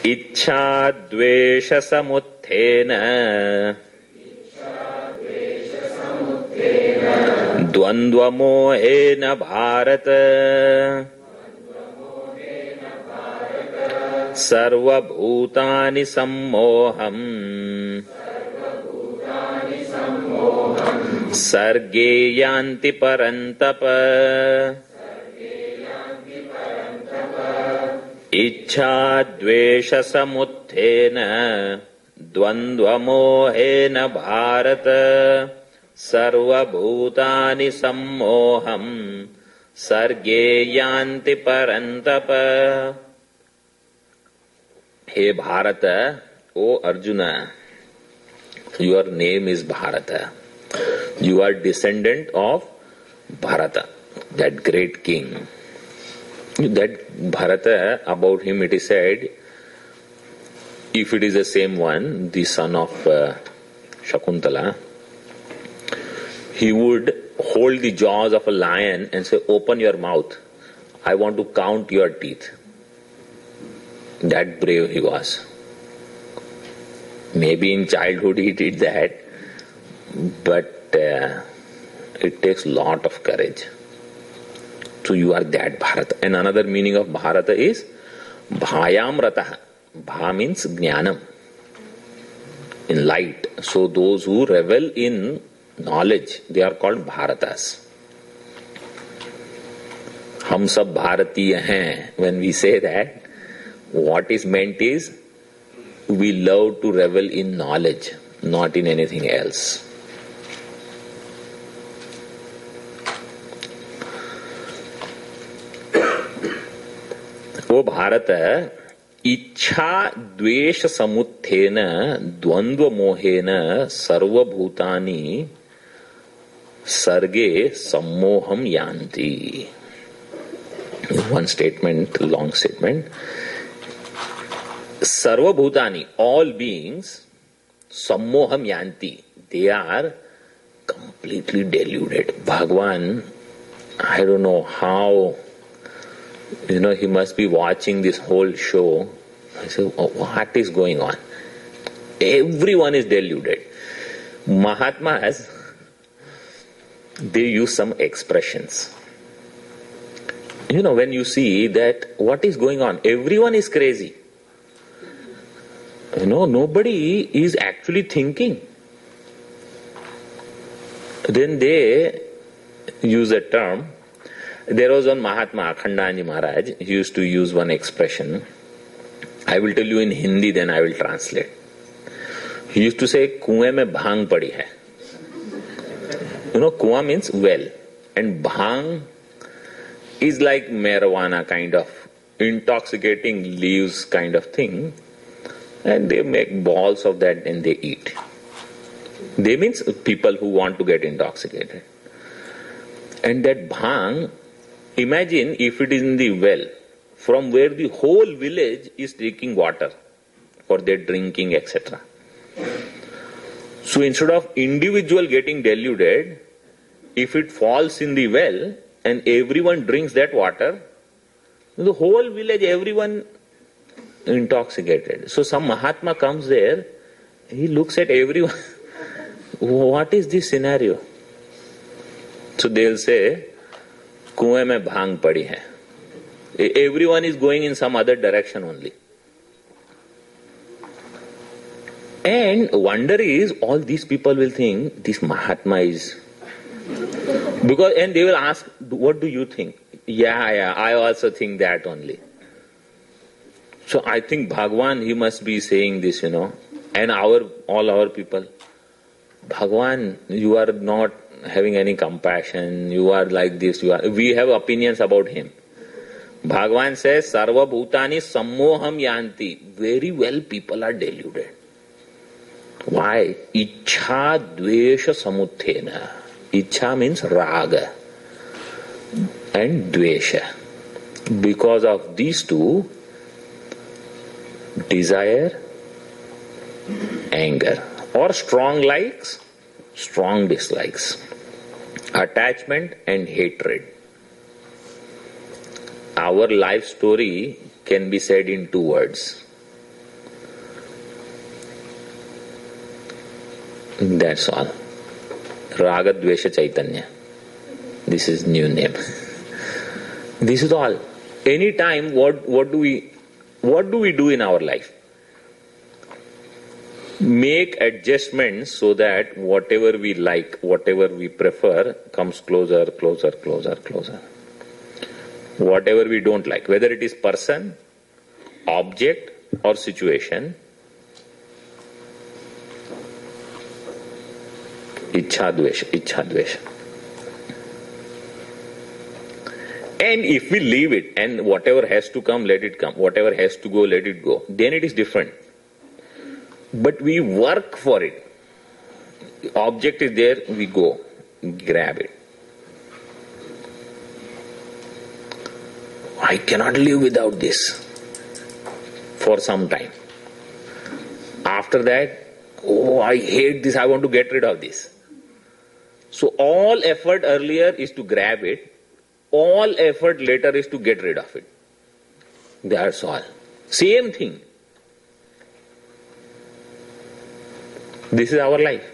इच्छा द्वेष समुत्थेन द्वंद्व मोहेन भारत सर्वभूतानि सम्मोहम् सर्गे यान्ति परन्तप इच्छा द्वेष समुत्थेन द्वंद्व मोहेन भारत सर्वभूतानि सम्मोहम् सर्गे यान्ति परन्तप। हे Bharat, O Arjuna, your name is Bharata. You are descendant of Bharata, that great king. That Bharata, about him it is said, if it is the same one, the son of Shakuntala, he would hold the jaws of a lion and say, open your mouth, I want to count your teeth. That brave he was. Maybe in childhood he did that, but it takes lot of courage. So you are that Bharata. And another meaning of Bharata is Bhayam Rataha. Bha means Jnanam, in light. So those who revel in knowledge, they are called Bharatas. Hum sab Bharatiya hain. When we say that, what is meant is we love to revel in knowledge, not in anything else. O Bharata, इच्छा द्वेष समुत्थेन द्वंद्व मोहेन सर्वभूतानि सर्गे सम्मोहम यान्ति. One statement, long statement. Sarvabhutani, all beings, sammoham yanti, they are completely deluded. Bhagwan, I don't know how, he must be watching this whole show. I say, what is going on? Everyone is deluded. Mahatmas, they use some expressions. When you see that what is going on, everyone is crazy. Nobody is actually thinking. Then they use a term. There was one Mahatma, Akhandanji Maharaj, he used to use one expression. I will tell you in Hindi, then I will translate. He used to say, Kuएं में भांग पड़ी है. Kuआ means well. And bhang is like marijuana kind of intoxicating leaves kind of thing. And they make balls of that and they eat. They means people who want to get intoxicated. And that bhang, imagine if it is in the well, from where the whole village is taking water for their drinking, etc. So instead of individual getting deluded, if it falls in the well and everyone drinks that water, the whole village, everyone intoxicated. So some Mahatma comes there, he looks at everyone. What is this scenario? So they'll say, Kuएं में भांग पड़ी है. Everyone is going in some other direction only. And wonder is, all these people will think, this Mahatma is... and they will ask, what do you think? Yeah, I also think that only. So I think Bhagwan, he must be saying this, and all our people. Bhagwan, you are not having any compassion, you are like this, we have opinions about him. Bhagwan says, Sarva Bhutani Sammoham Yanti. Very well people are deluded. Why? Ichha Dvesha Samuthena. Ichha means Raga and Dvesha. Because of these two, desire, anger, or strong likes, strong dislikes, attachment and hatred. Our life story can be said in 2 words. That's all. Raga Dvesha Chaitanya. This is new name. This is all. Any time, what do we do in our life? Make adjustments so that whatever we like, whatever we prefer, comes closer, closer, closer, closer. Whatever we don't like, whether it is person, object, or situation, Ichha Dvesha, Ichha Dvesha. And if we leave it and whatever has to come, let it come. Whatever has to go, let it go. Then it is different. But we work for it. The object is there, we go, grab it. I cannot live without this for some time. After that, oh, I hate this, I want to get rid of this. So all effort earlier is to grab it. All effort later is to get rid of it. That's all. Same thing. This is our life.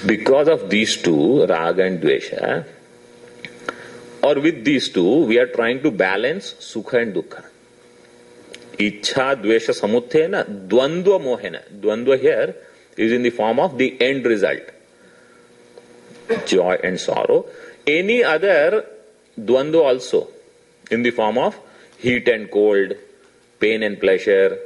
Because of these two, Raga and Dvesha, or with these two, we are trying to balance Sukha and Dukkha. Ichha, Dvesha, Samuthena, Dvandva Mohena. Dvandva here is in the form of the end result. Joy and sorrow. Any other Dvandva also in the form of heat and cold, pain and pleasure.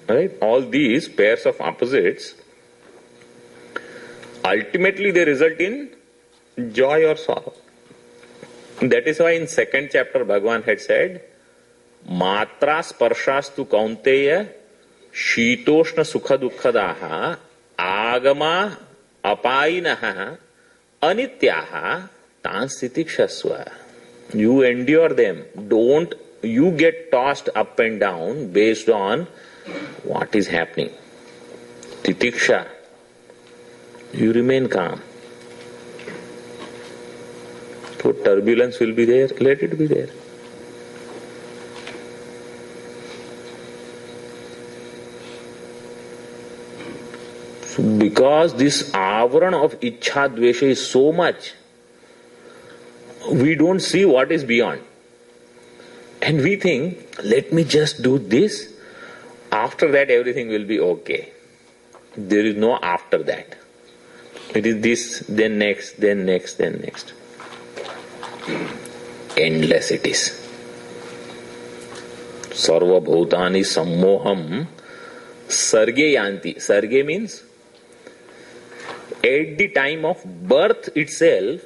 Right? All these pairs of opposites, ultimately they result in joy or sorrow. That is why in second chapter Bhagavan had said, Matra sparshastu kaunteya shitoshna sukha dukkhadaha agama apayinaha anityaha tanstitikshasva. You endure them. Don't you get tossed up and down based on what is happening. Titiksha. You remain calm. So turbulence will be there, let it be there. So because this avarana of Ichha Dvesha is so much, we don't see what is beyond. And we think, let me just do this, after that everything will be okay. There is no after that. It is this, then next, then next, then next. Endless it is. Sarva bhutani sammoham sarge yanti. Sarge means at the time of birth itself,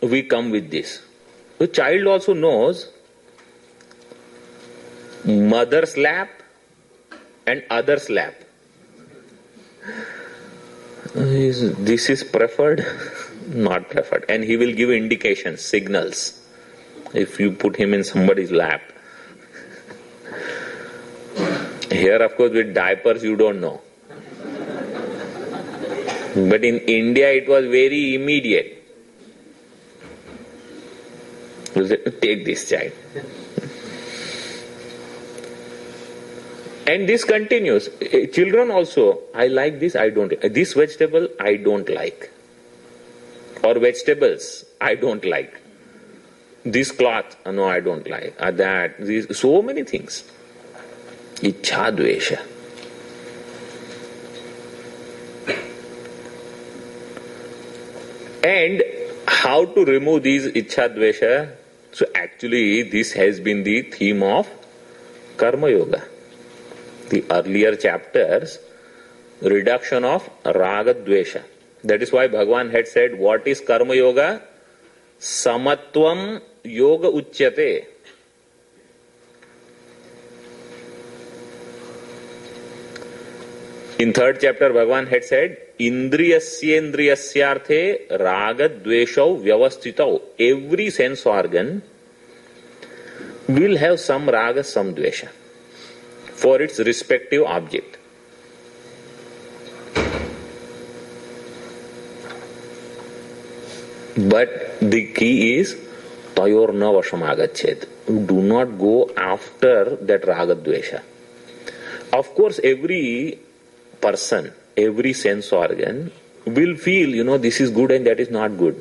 we come with this. The child also knows mother's lap and other's lap. This is preferred, not preferred. And he will give indications, signals, if you put him in somebody's lap. Here, of course, with diapers, you don't know. But in India, it was very immediate. You say, take this child. And this continues. Children also, I like this, I don't like. This vegetable, I don't like. Or vegetables, I don't like. This cloth, no, I don't like. That, so many things. Ichha Dvesha. And how to remove these Ichha Dvesha? So actually, this has been the theme of Karma Yoga. The earlier chapters, reduction of Raga Dvesha. That is why Bhagavan had said, what is Karma Yoga? Samatvam Yoga Uchyate. In third chapter, Bhagavan had said, Indriyasyendriyasyarthe Raga Dveshau Vyavastitau. Every sense organ will have some Raga, some Dvesha for its respective object. But the key is tayorna vasham agachet. Do not go after that raga dvesha. Of course, every person, every sense organ will feel, this is good and that is not good.